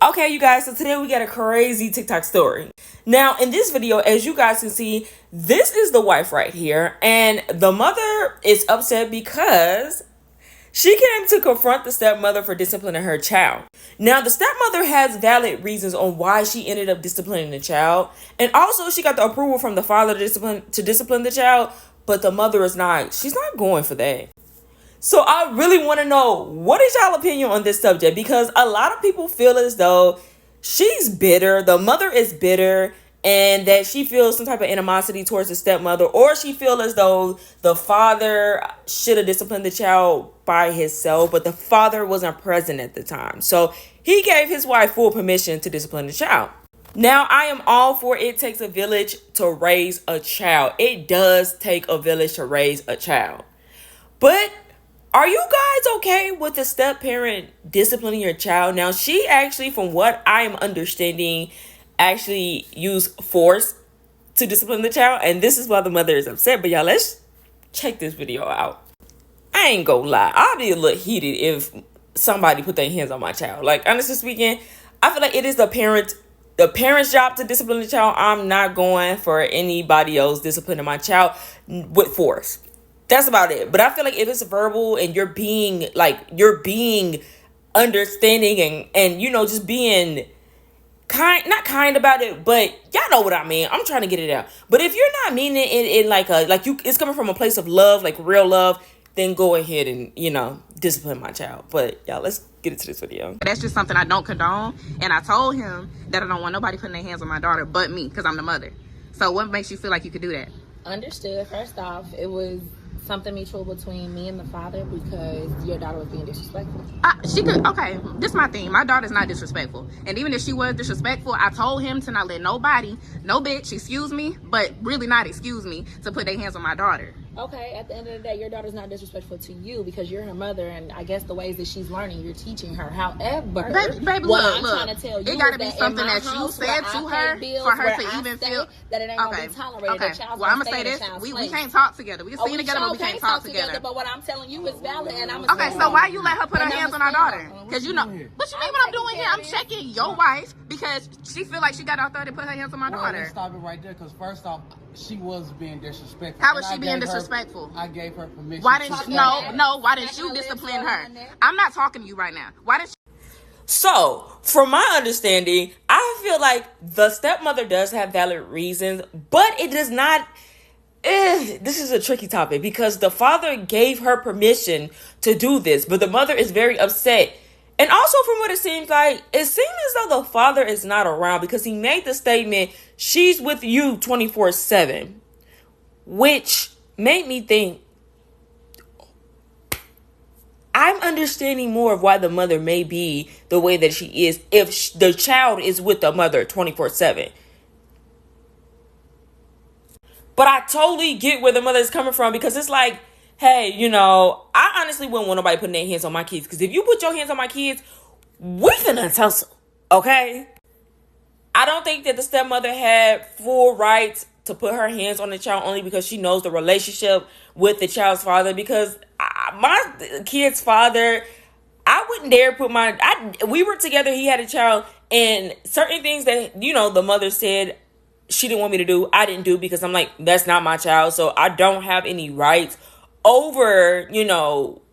Okay, you guys, so today we got a crazy TikTok story. Now, in this video, as you guys can see, this is the wife right here, and the mother is upset because she came to confront the stepmother for disciplining her child. Now, the stepmother has valid reasons on why she ended up disciplining the child, and also she got the approval from the father to discipline the child, but the mother is not. She's not going for that. So I really want to know, what is y'all opinion on this subject? Because a lot of people feel as though she's bitter, the mother is bitter, and that she feels some type of animosity towards the stepmother, or she feels as though the father should have disciplined the child by himself, but the father wasn't present at the time. So he gave his wife full permission to discipline the child. Now, I am all for it takes a village to raise a child. It does take a village to raise a child. But are you guys okay with the step parent disciplining your child? Now, she actually, from what I am understanding, actually used force to discipline the child. And this is why the mother is upset. But y'all, let's check this video out. I ain't gonna lie. I'll be a little heated if somebody put their hands on my child. Like, honestly speaking, I feel like it is the parent's job to discipline the child. I'm not going for anybody else disciplining my child with force. That's about it. But I feel like if it's verbal and you're being understanding and just being not kind about it, but y'all know what I mean. I'm trying to get it out. But if you're not meaning it in it's coming from a place of love, like real love, then go ahead and, discipline my child. But y'all, let's get into this video. That's just something I don't condone. And I told him that I don't want nobody putting their hands on my daughter but me, because I'm the mother. So what makes you feel like you could do that? Understood. First off, it was something mutual between me and the father because your daughter was being disrespectful. Okay, this is my thing. My daughter's not disrespectful. And even if she was disrespectful, I told him to not let nobody, no bitch, excuse me, but really not excuse me, to put their hands on my daughter. Okay, at the end of the day, your daughter's not disrespectful to you because you're her mother, and I guess the ways that she's learning, you're teaching her. However, baby, what look, I'm trying to tell you it gotta be that something that you said to her for her to even feel that it ain't gonna be tolerated. Okay, well, I'm gonna say this: we can't talk together. We can sing together, but we can't talk together. But what I'm telling you is valid, and I'm okay. So why you let her put her hands on our daughter? Because what you mean what I'm doing here? I'm checking your wife because she feel like she got authority to put her hands on my daughter. Let's stop it right there, because first off, she was being disrespectful. How was she being disrespectful? I gave her permission. Why didn't why didn't you discipline her? I'm not talking to you right now. Why didn't So, from my understanding, I feel like the stepmother does have valid reasons, but it does not. This is a tricky topic because the father gave her permission to do this, but the mother is very upset. And also, from what it seems like, it seems as though the father is not around because he made the statement, "She's with you 24/7," which made me think, I'm understanding more of why the mother may be the way that she is if the child is with the mother 24/7. But I totally get where the mother is coming from because it's like, hey, I honestly wouldn't want nobody putting their hands on my kids. Because if you put your hands on my kids, we finna tussle, okay? I don't think that the stepmother had full rights to put her hands on the child only because she knows the relationship with the child's father. Because my kid's father, I wouldn't dare put we were together, he had a child, and certain things that, the mother said she didn't want me to do, I didn't do because I'm like, that's not my child. So I don't have any rights over,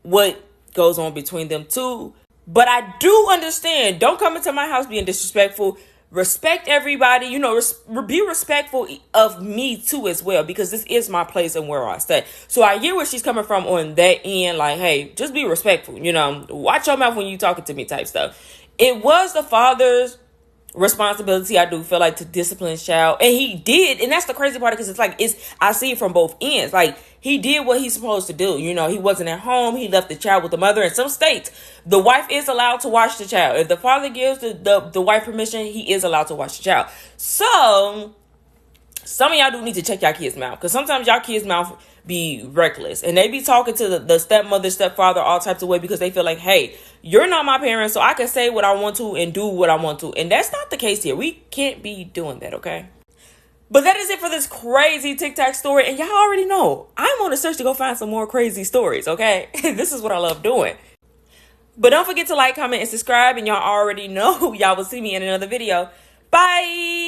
what goes on between them two. But I do understand, don't come into my house being disrespectful. Respect everybody, be respectful of me too as well, because this is my place and where I stay. So I hear where she's coming from on that end, like, hey, just be respectful, watch your mouth when you talking to me type stuff. It was the father's responsibility, I do feel like, to discipline his child, and he did. And that's the crazy part, because I see it from both ends. Like, he did what he's supposed to do. He wasn't at home, he left the child with the mother. In some states, the wife is allowed to watch the child. If the father gives the wife permission, he is allowed to watch the child. So some of y'all do need to check y'all kids' mouth, because sometimes y'all kids' mouth be reckless, and they be talking to the stepmother, stepfather, all types of way, because they feel like, hey, you're not my parent, so I can say what I want to and do what I want to. And that's not the case here. We can't be doing that, okay? But that is it for this crazy TikTok story. And y'all already know, I'm on a search to go find some more crazy stories, okay? This is what I love doing. But don't forget to like, comment, and subscribe. And y'all already know y'all will see me in another video. Bye.